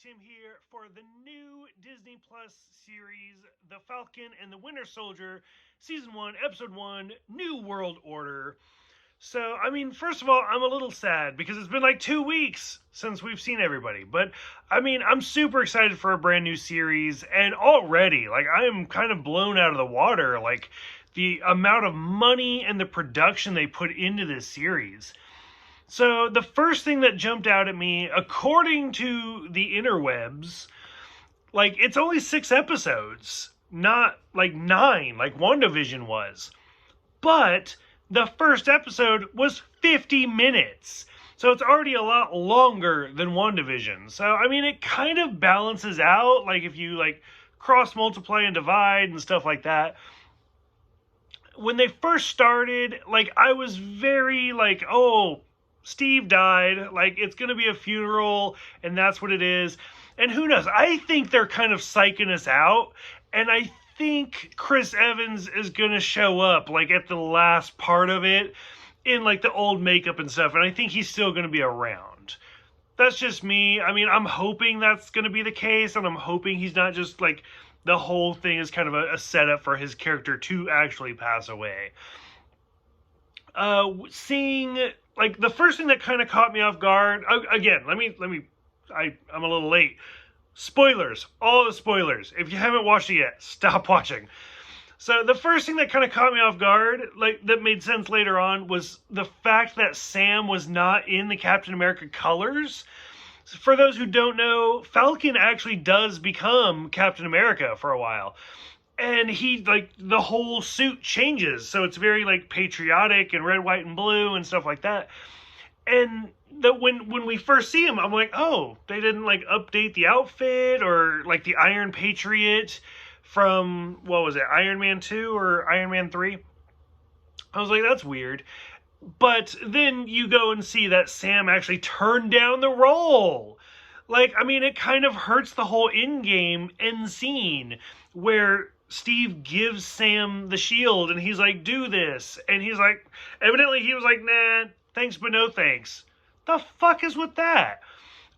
Tim here for the new Disney Plus series, The Falcon and the Winter Soldier, Season 1, Episode 1, New World Order. So, first of all, I'm a little sad because it's been like 2 weeks since we've seen everybody. But, I'm super excited for a brand new series, and already, I am kind of blown out of the water, the amount of money and the production they put into this series. So the first thing that jumped out at me, according to the interwebs, it's only 6 episodes, not 9, like WandaVision was. But the first episode was 50 minutes. So it's already a lot longer than WandaVision. So, it kind of balances out, if you, cross multiply and divide and stuff like that. When they first started, I was very, oh, Steve died, it's going to be a funeral, and that's what it is. And who knows? I think they're kind of psyching us out, and I think Chris Evans is going to show up, at the last part of it, in, the old makeup and stuff, and I think he's still going to be around. That's just me. I'm hoping that's going to be the case, and I'm hoping he's not just, the whole thing is kind of a setup for his character to actually pass away. Seeing... the first thing that kind of caught me off guard, again, I'm a little late. Spoilers, all the spoilers. If you haven't watched it yet, stop watching. So the first thing that kind of caught me off guard, that made sense later on, was the fact that Sam was not in the Captain America colors. For those who don't know, Falcon actually does become Captain America for a while. And he, the whole suit changes. So it's very, patriotic and red, white, and blue and stuff like that. And when we first see him, I'm like, oh, they didn't, update the outfit or, the Iron Patriot from, what was it, Iron Man 2 or Iron Man 3? I was like, that's weird. But then you go and see that Sam actually turned down the role. It kind of hurts the whole in-game end scene where Steve gives Sam the shield and he's like, do this. And he's like, evidently he was like, nah, thanks, but no thanks. The fuck is with that?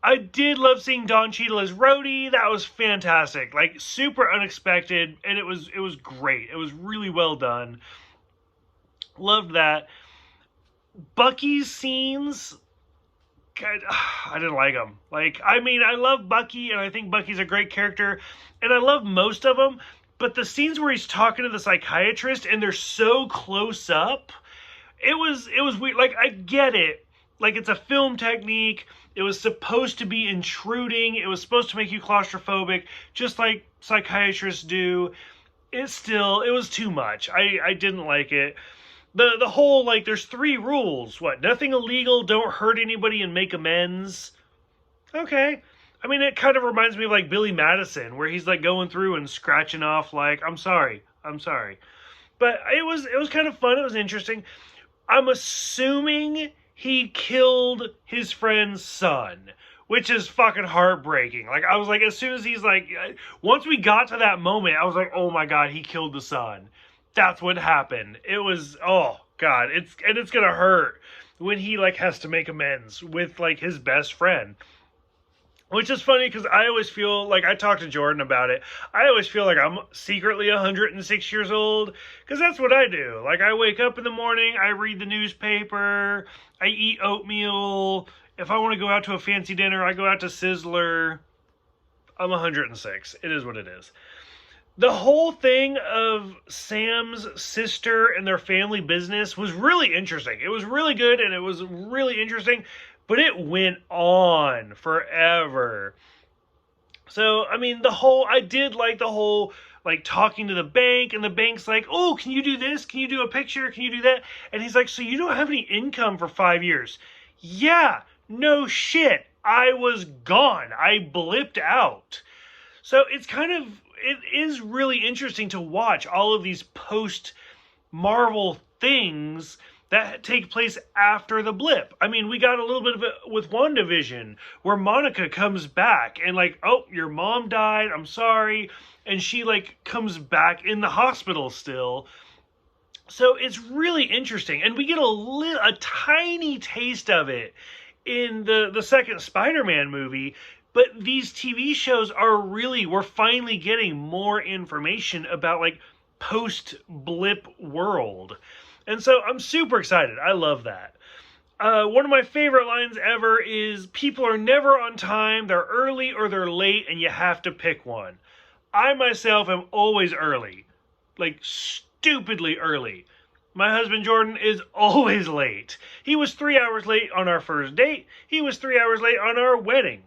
I did love seeing Don Cheadle as Rhodey. That was fantastic. Super unexpected. And it was great. It was really well done. Loved that. Bucky's scenes, I didn't like them. I love Bucky, and I think Bucky's a great character, and I love most of them, but the scenes where he's talking to the psychiatrist, and they're so close up, it was weird. I get it. It's a film technique. It was supposed to be intruding. It was supposed to make you claustrophobic, just like psychiatrists do. It was too much. I didn't like it. The whole, there's 3 rules. What? Nothing illegal, don't hurt anybody, and make amends. Okay. It kind of reminds me of, Billy Madison, where he's, going through and scratching off, I'm sorry. But it was kind of fun. It was interesting. I'm assuming he killed his friend's son, which is fucking heartbreaking. I was as soon as he's once we got to that moment, I was like, oh my God, he killed the son. That's what happened. It was, oh God, it's gonna hurt when he has to make amends with his best friend. Which is funny because I always feel I talked to Jordan about it. I always feel I'm secretly 106 years old because that's what I do. I wake up in the morning, I read the newspaper, I eat oatmeal. If I want to go out to a fancy dinner, I go out to Sizzler. I'm 106. It is what it is. The whole thing of Sam's sister and their family business was really interesting. It was really good and it was really interesting, but it went on forever. So, I did like the whole, talking to the bank, and the bank's like, oh, can you do this? Can you do a picture? Can you do that? And he's like, so you don't have any income for 5 years? Yeah, no shit. I was gone. I blipped out. So it is really interesting to watch all of these post-Marvel things that take place after the blip. We got a little bit of it with WandaVision, where Monica comes back and oh, your mom died, I'm sorry, and she comes back in the hospital still. So it's really interesting, and we get a tiny taste of it in the second Spider-Man movie, But these TV shows we're finally getting more information about like post-blip world. And so I'm super excited. I love that. One of my favorite lines ever is people are never on time, they're early or they're late, and you have to pick one. I myself am always early. Like, stupidly early. My husband Jordan is always late. He was 3 hours late on our first date. He was 3 hours late on our wedding.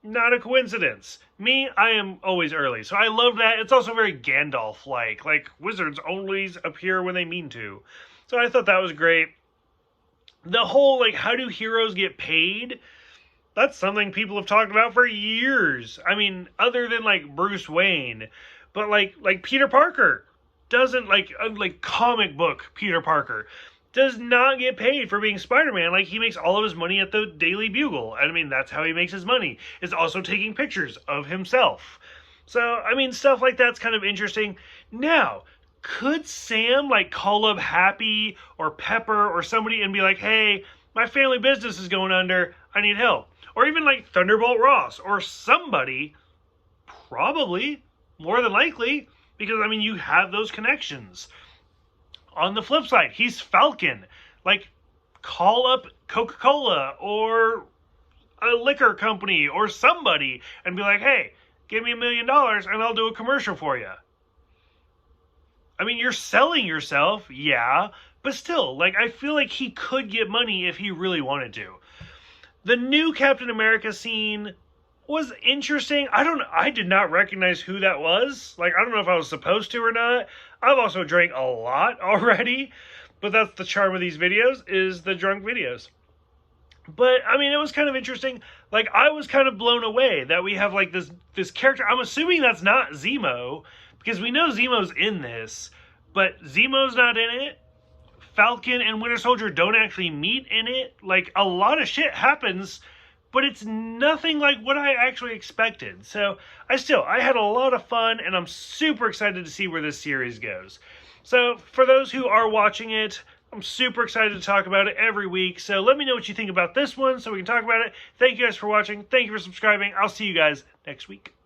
Not a coincidence. Me, I am always early. So I love that. It's also very Gandalf-like. Like, wizards always appear when they mean to. So I thought that was great. The whole, like, how do heroes get paid? That's something people have talked about for years. I mean, other than, like, Bruce Wayne. But, like Peter Parker doesn't, like comic book Peter Parker does not get paid for being Spider-Man. Like, he makes all of his money at the Daily Bugle. I mean, that's how he makes his money. Is also taking pictures of himself. So, I mean, stuff like that's kind of interesting. Now, could Sam, like, call up Happy or Pepper or somebody and be like, hey, my family business is going under, I need help? Or even, like, Thunderbolt Ross or somebody? Probably. More than likely. Because, I mean, you have those connections. On the flip side, he's Falcon. Like, call up Coca-Cola or a liquor company or somebody and be like, hey, give me $1 million and I'll do a commercial for you. I mean, you're selling yourself, yeah, but still, like, I feel like he could get money if he really wanted to. The new Captain America scene was interesting. I did not recognize who that was. Like, I don't know if I was supposed to or not. I've also drank a lot already, but that's the charm of these videos, is the drunk videos. But, I mean, it was kind of interesting. Like, I was kind of blown away that we have, like, this character. I'm assuming that's not Zemo, because we know Zemo's in this, but Zemo's not in it. Falcon and Winter Soldier don't actually meet in it. Like, a lot of shit happens, but it's nothing like what I actually expected. So, I had a lot of fun, and I'm super excited to see where this series goes. So, for those who are watching it, I'm super excited to talk about it every week. So, let me know what you think about this one so we can talk about it. Thank you guys for watching. Thank you for subscribing. I'll see you guys next week.